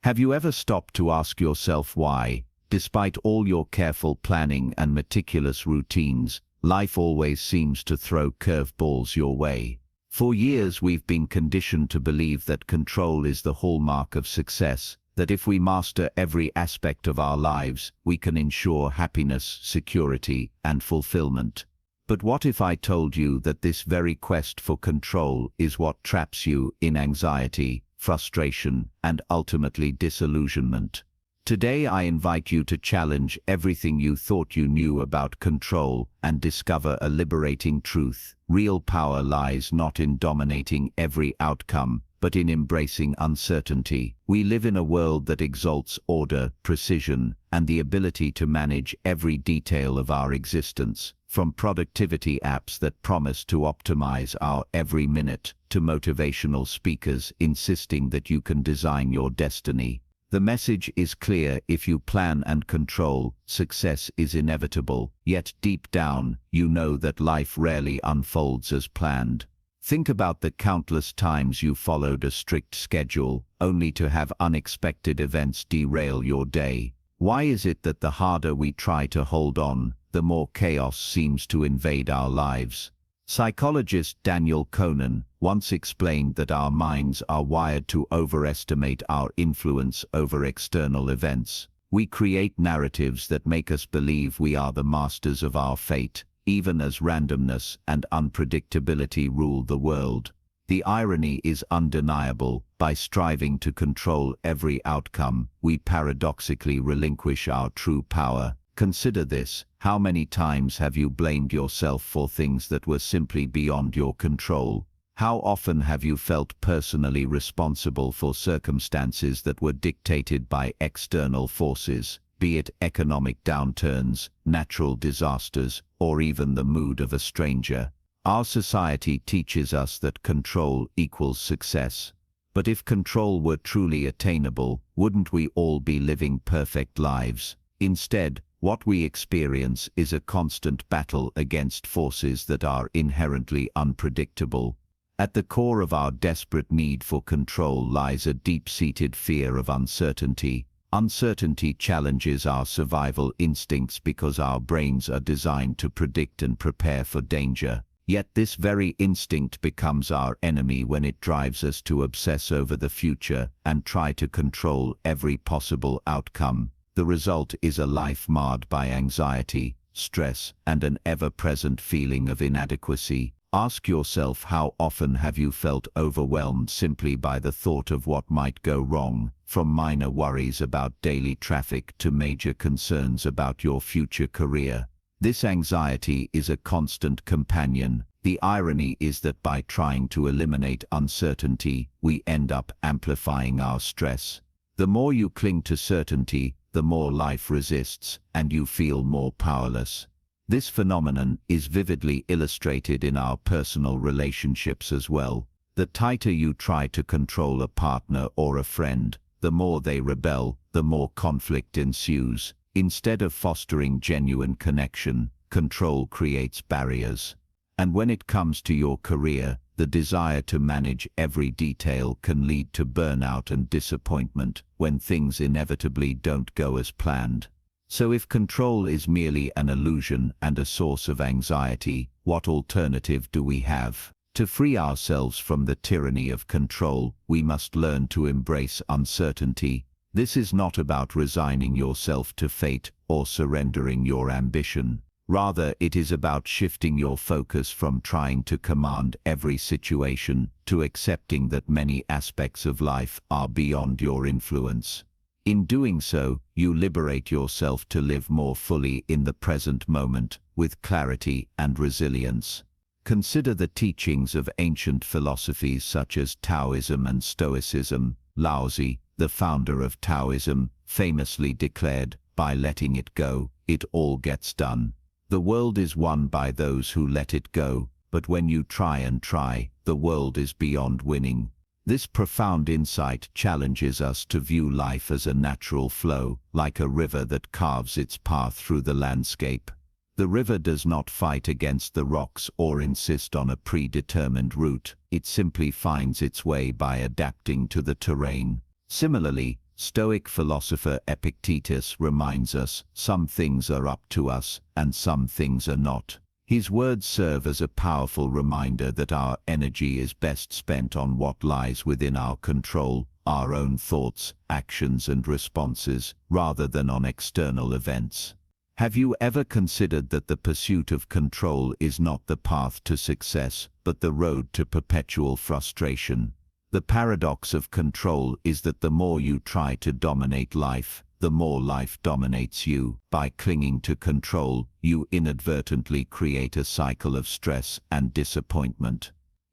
Have you ever stopped to ask yourself why, despite all your careful planning and meticulous routines, life always seems to throw curveballs your way? For years we've been conditioned to believe that control is the hallmark of success, that if we master every aspect of our lives, we can ensure happiness, security, and fulfillment. But what if I told you that this very quest for control is what traps you in anxiety, frustration, and ultimately disillusionment? Today I invite you to challenge everything you thought you knew about control and discover a liberating truth. Real power lies not in dominating every outcome, but in embracing uncertainty. We live in a world that exalts order, precision, and the ability to manage every detail of our existence, from productivity apps that promise to optimize our every minute, to motivational speakers insisting that you can design your destiny. The message is clear: if you plan and control, success is inevitable. Yet deep down, you know that life rarely unfolds as planned. Think about the countless times you followed a strict schedule, only to have unexpected events derail your day. Why is it that the harder we try to hold on, the more chaos seems to invade our lives? Psychologist Daniel Conan once explained that our minds are wired to overestimate our influence over external events. We create narratives that make us believe we are the masters of our fate, even as randomness and unpredictability rule the world. The irony is undeniable: by striving to control every outcome, we paradoxically relinquish our true power. Consider this: how many times have you blamed yourself for things that were simply beyond your control? How often have you felt personally responsible for circumstances that were dictated by external forces, be it economic downturns, natural disasters, or even the mood of a stranger? Our society teaches us that control equals success. But if control were truly attainable, wouldn't we all be living perfect lives? Instead, what we experience is a constant battle against forces that are inherently unpredictable. At the core of our desperate need for control lies a deep-seated fear of uncertainty. Uncertainty challenges our survival instincts because our brains are designed to predict and prepare for danger. Yet this very instinct becomes our enemy when it drives us to obsess over the future and try to control every possible outcome. The result is a life marred by anxiety, stress, and an ever-present feeling of inadequacy. Ask yourself, how often have you felt overwhelmed simply by the thought of what might go wrong, from minor worries about daily traffic to major concerns about your future career? This anxiety is a constant companion. The irony is that by trying to eliminate uncertainty, we end up amplifying our stress. The more you cling to certainty, the more life resists, and you feel more powerless. This phenomenon is vividly illustrated in our personal relationships as well. The tighter you try to control a partner or a friend, the more they rebel, the more conflict ensues. Instead of fostering genuine connection, control creates barriers. And when it comes to your career, the desire to manage every detail can lead to burnout and disappointment when things inevitably don't go as planned. So if control is merely an illusion and a source of anxiety, what alternative do we have? To free ourselves from the tyranny of control, we must learn to embrace uncertainty. This is not about resigning yourself to fate or surrendering your ambition. Rather, it is about shifting your focus from trying to command every situation to accepting that many aspects of life are beyond your influence. In doing so, you liberate yourself to live more fully in the present moment, with clarity and resilience. Consider the teachings of ancient philosophies such as Taoism and Stoicism. Laozi, the founder of Taoism, famously declared, "By letting it go, it all gets done." The world is won by those who let it go, but when you try and try, the world is beyond winning. This profound insight challenges us to view life as a natural flow, like a river that carves its path through the landscape. The river does not fight against the rocks or insist on a predetermined route. It simply finds its way by adapting to the terrain. Similarly, Stoic philosopher Epictetus reminds us, some things are up to us, and some things are not. His words serve as a powerful reminder that our energy is best spent on what lies within our control, our own thoughts, actions and responses, rather than on external events. Have you ever considered that the pursuit of control is not the path to success, but the road to perpetual frustration? The paradox of control is that the more you try to dominate life, the more life dominates you. By clinging to control, you inadvertently create a cycle of stress and disappointment.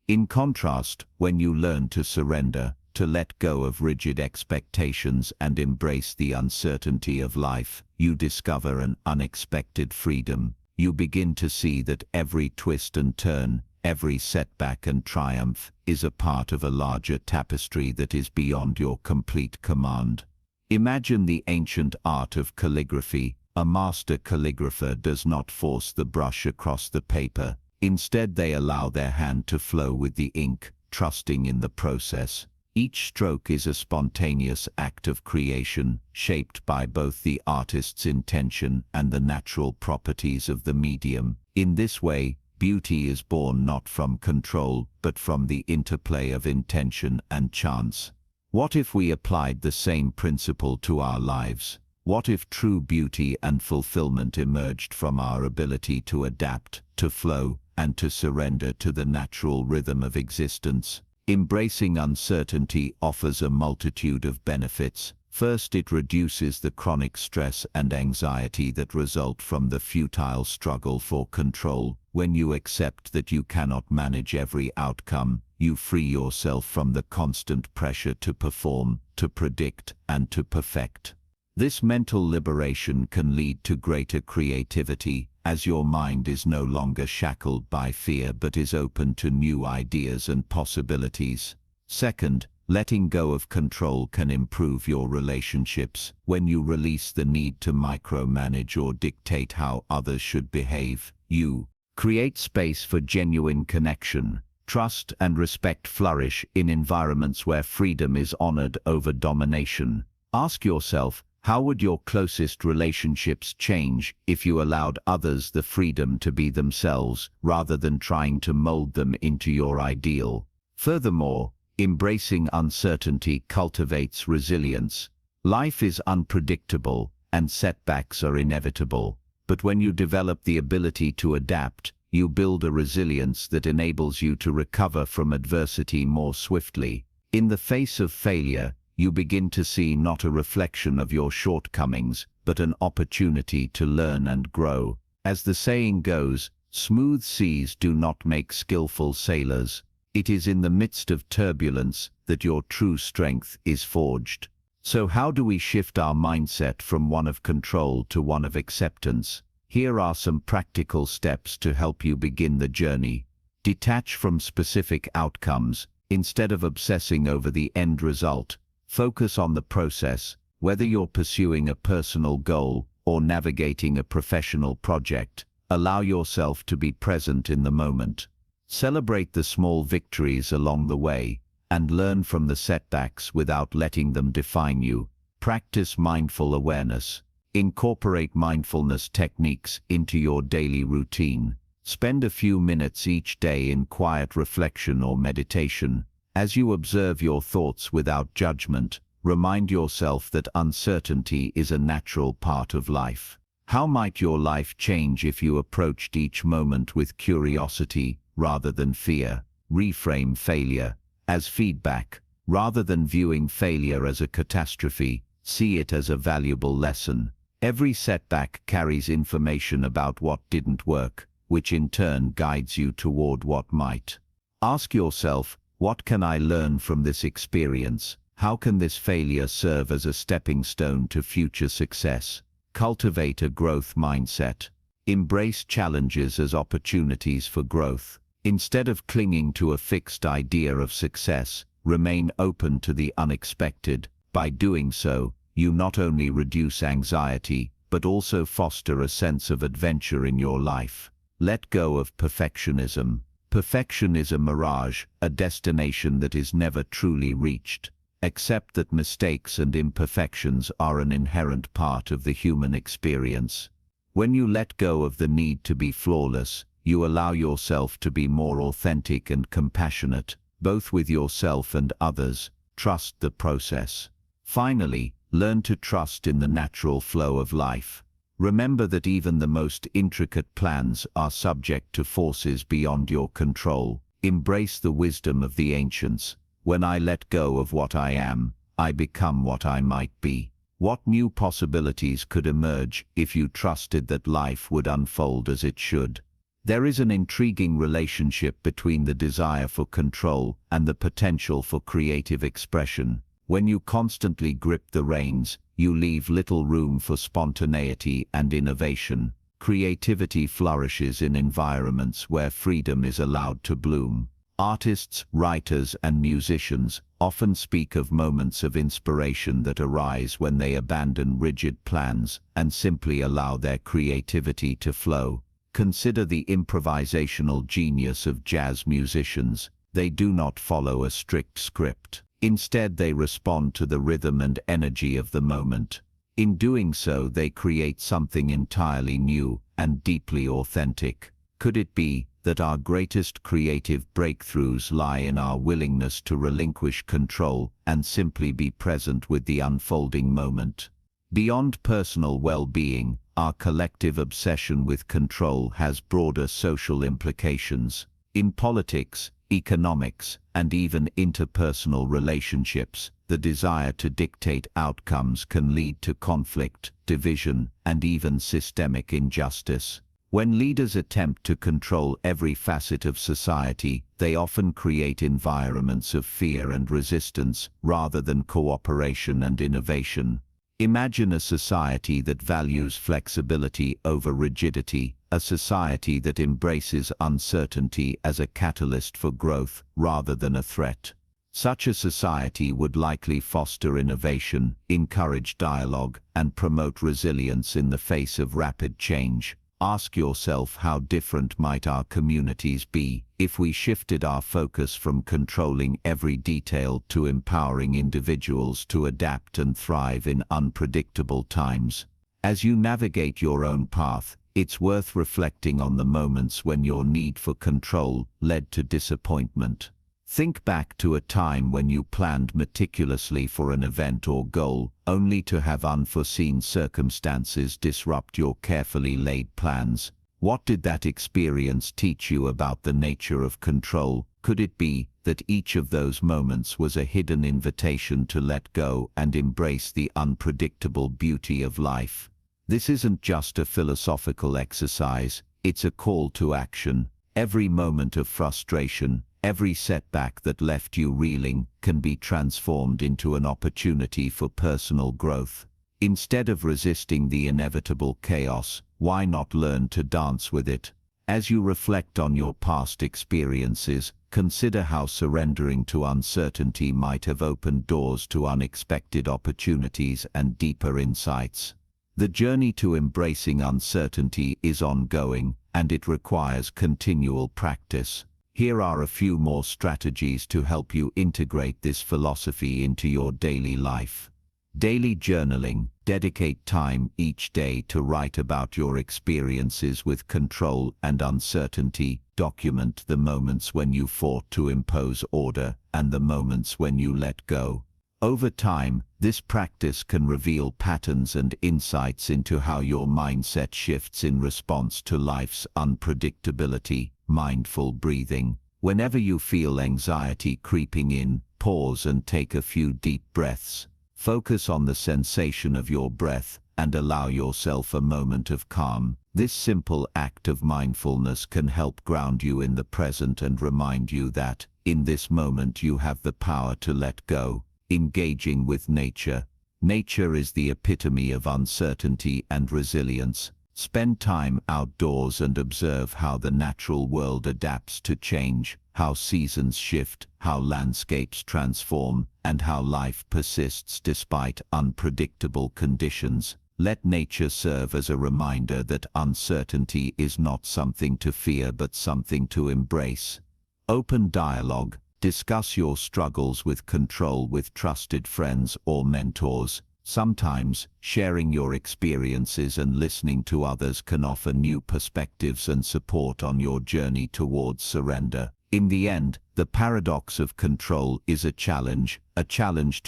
In contrast, when you learn to surrender, to let go of rigid expectations and embrace the uncertainty of life, you discover an unexpected freedom. You begin to see that every twist and turn, every setback and triumph, is a part of a larger tapestry that is beyond your complete command. Imagine the ancient art of calligraphy. A master calligrapher does not force the brush across the paper. Instead, they allow their hand to flow with the ink, trusting in the process. Each stroke is a spontaneous act of creation, shaped by both the artist's intention and the natural properties of the medium. In this way, beauty is born not from control, but from the interplay of intention and chance. What if we applied the same principle to our lives? What if true beauty and fulfillment emerged from our ability to adapt, to flow, and to surrender to the natural rhythm of existence? Embracing uncertainty offers a multitude of benefits. First, it reduces the chronic stress and anxiety that result from the futile struggle for control. When you accept that you cannot manage every outcome, you free yourself from the constant pressure to perform, to predict, and to perfect. This mental liberation can lead to greater creativity, as your mind is no longer shackled by fear but is open to new ideas and possibilities. Second, letting go of control can improve your relationships. When you release the need to micromanage or dictate how others should behave, you create space for genuine connection. Trust and respect flourish in environments where freedom is honored over domination. Ask yourself, how would your closest relationships change if you allowed others the freedom to be themselves, rather than trying to mold them into your ideal? Furthermore, embracing uncertainty cultivates resilience. Life is unpredictable, and setbacks are inevitable. But when you develop the ability to adapt, you build a resilience that enables you to recover from adversity more swiftly. In the face of failure, you begin to see not a reflection of your shortcomings, but an opportunity to learn and grow. As the saying goes, smooth seas do not make skillful sailors. It is in the midst of turbulence that your true strength is forged. So how do we shift our mindset from one of control to one of acceptance? Here are some practical steps to help you begin the journey. Detach from specific outcomes. Instead of obsessing over the end result, focus on the process. Whether you're pursuing a personal goal or navigating a professional project, allow yourself to be present in the moment. Celebrate the small victories along the way, and learn from the setbacks without letting them define you. Practice mindful awareness. Incorporate mindfulness techniques into your daily routine. Spend a few minutes each day in quiet reflection or meditation. As you observe your thoughts without judgment, remind yourself that uncertainty is a natural part of life. How might your life change if you approached each moment with curiosity rather than fear? Reframe failure as feedback. Rather than viewing failure as a catastrophe, see it as a valuable lesson. Every setback carries information about what didn't work, which in turn guides you toward what might. Ask yourself, what can I learn from this experience? How can this failure serve as a stepping stone to future success? Cultivate a growth mindset. Embrace challenges as opportunities for growth. Instead of clinging to a fixed idea of success, remain open to the unexpected. By doing so, you not only reduce anxiety, but also foster a sense of adventure in your life. Let go of perfectionism. Perfection is a mirage, a destination that is never truly reached. Accept that mistakes and imperfections are an inherent part of the human experience. When you let go of the need to be flawless, you allow yourself to be more authentic and compassionate, both with yourself and others. Trust the process. Finally, learn to trust in the natural flow of life. Remember that even the most intricate plans are subject to forces beyond your control. Embrace the wisdom of the ancients. When I let go of what I am, I become what I might be. What new possibilities could emerge if you trusted that life would unfold as it should? There is an intriguing relationship between the desire for control and the potential for creative expression. When you constantly grip the reins, you leave little room for spontaneity and innovation. Creativity flourishes in environments where freedom is allowed to bloom. Artists, writers, and musicians often speak of moments of inspiration that arise when they abandon rigid plans and simply allow their creativity to flow. Consider the improvisational genius of jazz musicians. They do not follow a strict script. Instead, they respond to the rhythm and energy of the moment. In doing so, they create something entirely new and deeply authentic. Could it be that our greatest creative breakthroughs lie in our willingness to relinquish control and simply be present with the unfolding moment? Beyond personal well-being, our collective obsession with control has broader social implications. In politics, economics, and even interpersonal relationships, the desire to dictate outcomes can lead to conflict, division, and even systemic injustice. When leaders attempt to control every facet of society, they often create environments of fear and resistance rather than cooperation and innovation. Imagine a society that values flexibility over rigidity, a society that embraces uncertainty as a catalyst for growth rather than a threat. Such a society would likely foster innovation, encourage dialogue, and promote resilience in the face of rapid change. Ask yourself, how different might our communities be if we shifted our focus from controlling every detail to empowering individuals to adapt and thrive in unpredictable times? As you navigate your own path, it's worth reflecting on the moments when your need for control led to disappointment. Think back to a time when you planned meticulously for an event or goal, only to have unforeseen circumstances disrupt your carefully laid plans. What did that experience teach you about the nature of control? Could it be that each of those moments was a hidden invitation to let go and embrace the unpredictable beauty of life? This isn't just a philosophical exercise, it's a call to action. Every moment of frustration, every setback that left you reeling, can be transformed into an opportunity for personal growth. Instead of resisting the inevitable chaos, why not learn to dance with it? As you reflect on your past experiences, consider how surrendering to uncertainty might have opened doors to unexpected opportunities and deeper insights. The journey to embracing uncertainty is ongoing, and it requires continual practice. Here are a few more strategies to help you integrate this philosophy into your daily life. Daily journaling. Dedicate time each day to write about your experiences with control and uncertainty. Document the moments when you fought to impose order and the moments when you let go. Over time, this practice can reveal patterns and insights into how your mindset shifts in response to life's unpredictability. Mindful breathing. Whenever you feel anxiety creeping in, pause and take a few deep breaths. Focus on the sensation of your breath and allow yourself a moment of calm. This simple act of mindfulness can help ground you in the present and remind you that, in this moment, you have the power to let go. Engaging with nature. Nature is the epitome of uncertainty and resilience. Spend time outdoors and observe how the natural world adapts to change, how seasons shift, how landscapes transform, and how life persists despite unpredictable conditions. Let nature serve as a reminder that uncertainty is not something to fear but something to embrace. Open dialogue. Discuss your struggles with control with trusted friends or mentors. Sometimes, sharing your experiences and listening to others can offer new perspectives and support on your journey towards surrender. In the end, the paradox of control is a challenge to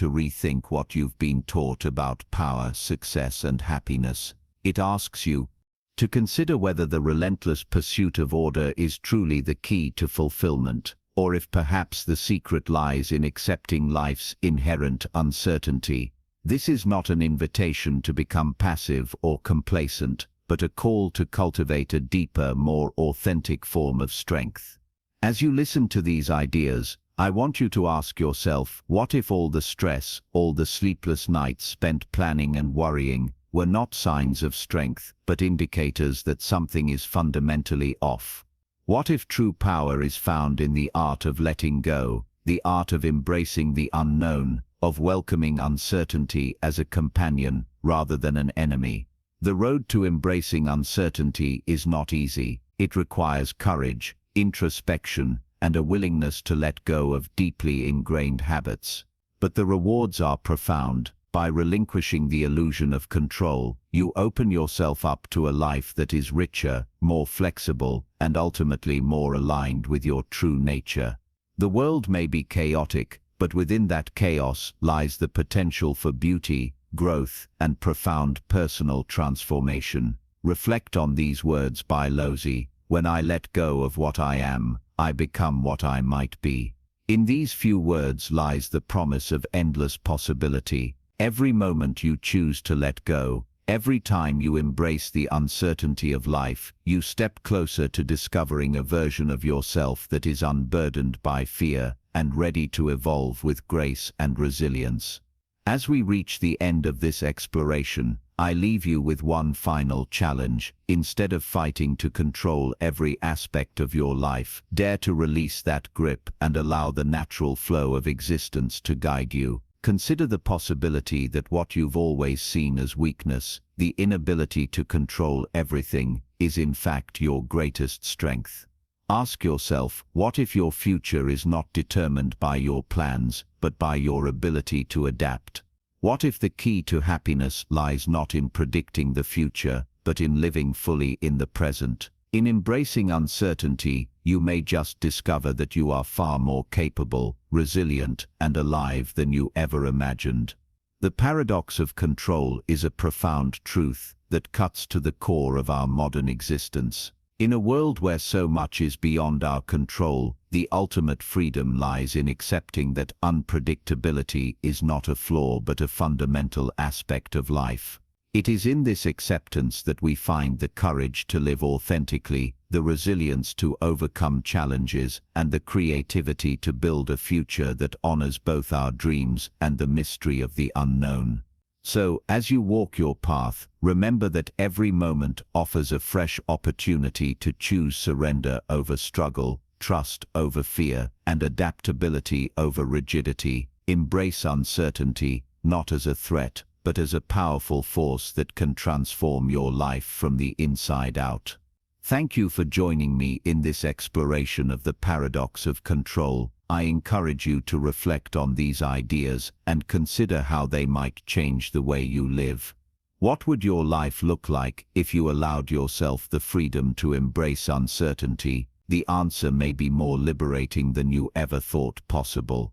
rethink what you've been taught about power, success, and happiness. It asks you to consider whether the relentless pursuit of order is truly the key to fulfillment, or if perhaps the secret lies in accepting life's inherent uncertainty. This is not an invitation to become passive or complacent, but a call to cultivate a deeper, more authentic form of strength. As you listen to these ideas, I want you to ask yourself, what if all the stress, all the sleepless nights spent planning and worrying, were not signs of strength, but indicators that something is fundamentally off? What if true power is found in the art of letting go, the art of embracing the unknown, of welcoming uncertainty as a companion rather than an enemy? The road to embracing uncertainty is not easy. It requires courage, introspection, and a willingness to let go of deeply ingrained habits. But the rewards are profound. By relinquishing the illusion of control, you open yourself up to a life that is richer, more flexible, and ultimately more aligned with your true nature. The world may be chaotic, but within that chaos lies the potential for beauty, growth, and profound personal transformation. Reflect on these words by Laozi: "When I let go of what I am, I become what I might be." In these few words lies the promise of endless possibility. Every moment you choose to let go, every time you embrace the uncertainty of life, you step closer to discovering a version of yourself that is unburdened by fear and ready to evolve with grace and resilience. As we reach the end of this exploration, I leave you with one final challenge. Instead of fighting to control every aspect of your life, dare to release that grip and allow the natural flow of existence to guide you. Consider the possibility that what you've always seen as weakness, the inability to control everything, is in fact your greatest strength. Ask yourself, what if your future is not determined by your plans, but by your ability to adapt? What if the key to happiness lies not in predicting the future, but in living fully in the present? In embracing uncertainty, you may just discover that you are far more capable, resilient, and alive than you ever imagined. The paradox of control is a profound truth that cuts to the core of our modern existence. In a world where so much is beyond our control, the ultimate freedom lies in accepting that unpredictability is not a flaw but a fundamental aspect of life. It is in this acceptance that we find the courage to live authentically, the resilience to overcome challenges, and the creativity to build a future that honors both our dreams and the mystery of the unknown. So, as you walk your path, remember that every moment offers a fresh opportunity to choose surrender over struggle, trust over fear, and adaptability over rigidity. Embrace uncertainty, not as a threat, but as a powerful force that can transform your life from the inside out. Thank you for joining me in this exploration of the paradox of control. I encourage you to reflect on these ideas and consider how they might change the way you live. What would your life look like if you allowed yourself the freedom to embrace uncertainty? The answer may be more liberating than you ever thought possible.